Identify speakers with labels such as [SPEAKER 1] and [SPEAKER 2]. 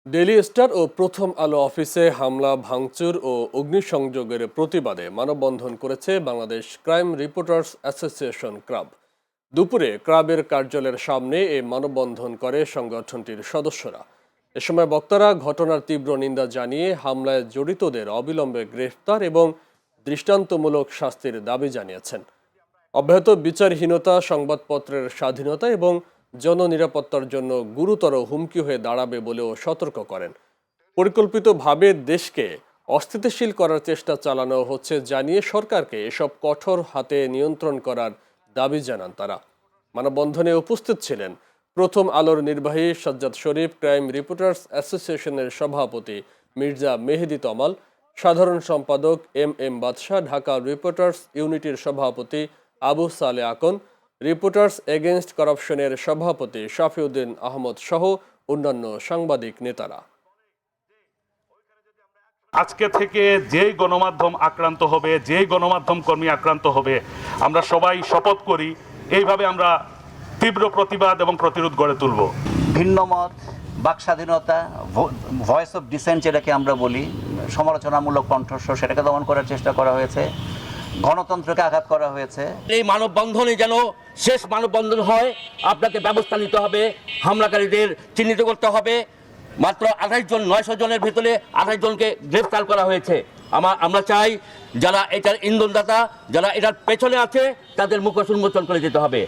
[SPEAKER 1] Daily star ও প্রথম আলো অফিসে হামলা ভাঙচুর ও অগ্নিসংযোগের প্রতিবাদে মানববন্ধন করেছে Bangladesh crime reporters association crab. দুপুরে ক্রাবের কার্যালয়ের সামনে এই মানববন্ধন করে সংগঠনটির সদস্যরা। এ সময় বক্তারা ঘটনার তীব্র নিন্দা জানিয়ে হামলায় জড়িতদের অবিলম্বে গ্রেফতার এবং দৃষ্টান্তমূলক শাস্তির দাবি জানিয়েছেন। অব্যাহত বিচারহীনতা সংবাদপত্রের স্বাধীনতা এবং জননিরাপত্তার জন্য গুরুতর হুমকি হয়ে দাঁড়াবে বলেও সতর্ক করেন। পরিকল্পিতভাবে দেশকে অস্থিতিশীল করার চেষ্টা চালানো হচ্ছে জানিয়ে সরকারকে এসব কঠোর হাতে নিয়ন্ত্রণ করার দাবি জানান তারা। মানববন্ধনে উপস্থিত ছিলেন প্রথম আলোর নির্বাহী সাজ্জাদ শরীফ, ক্রাইম রিপোর্টার্স অ্যাসোসিয়েশনের সভাপতি মির্জা মেহেদি তমাল, সাধারণ সম্পাদক এম বাদশাহ, ঢাকা রিপোর্টার্স ইউনিটির সভাপতি আবু সালে আকন, রিপোর্টার্স এগেইনস্ট করাপশনের সভাপতি শাফিউদ্দিন আহমদ সহ অন্যান্য সাংবাদিক নেতারা।
[SPEAKER 2] আজকে থেকে যেই গণমাধ্যম আক্রান্ত হবে, যেই গণমাধ্যম কর্মী আক্রান্ত হবে, আমরা সবাই শপথ করি এইভাবে আমরা তীব্র প্রতিবাদ এবং প্রতিরোধ গড়ে তুলব।
[SPEAKER 3] ভিন্নমত, বাক স্বাধীনতা, ভয়েস অফ ডিসেন্ট যেটাকে আমরা বলি, সমালোচনামূলক কণ্ঠস্বর, সেটাকে দমন করার চেষ্টা করা হয়েছে, গণতন্ত্রকে আঘাত করা হয়েছে।
[SPEAKER 4] এই মানববন্ধনে যেন শেষ মানববন্ধন হয়, আপনাকে ব্যবস্থা নিতে হবে, হামলাকারীদের চিহ্নিত করতে হবে। মাত্র 28 জন, 900 জনের ভেতরে 28 জনকে গ্রেফতার করা হয়েছে। আমরা চাই যারা এটার ইন্ধনদাতা, যারা এটার পেছনে আছে, তাদের মুখোশ উন্মোচন করে যেতে হবে।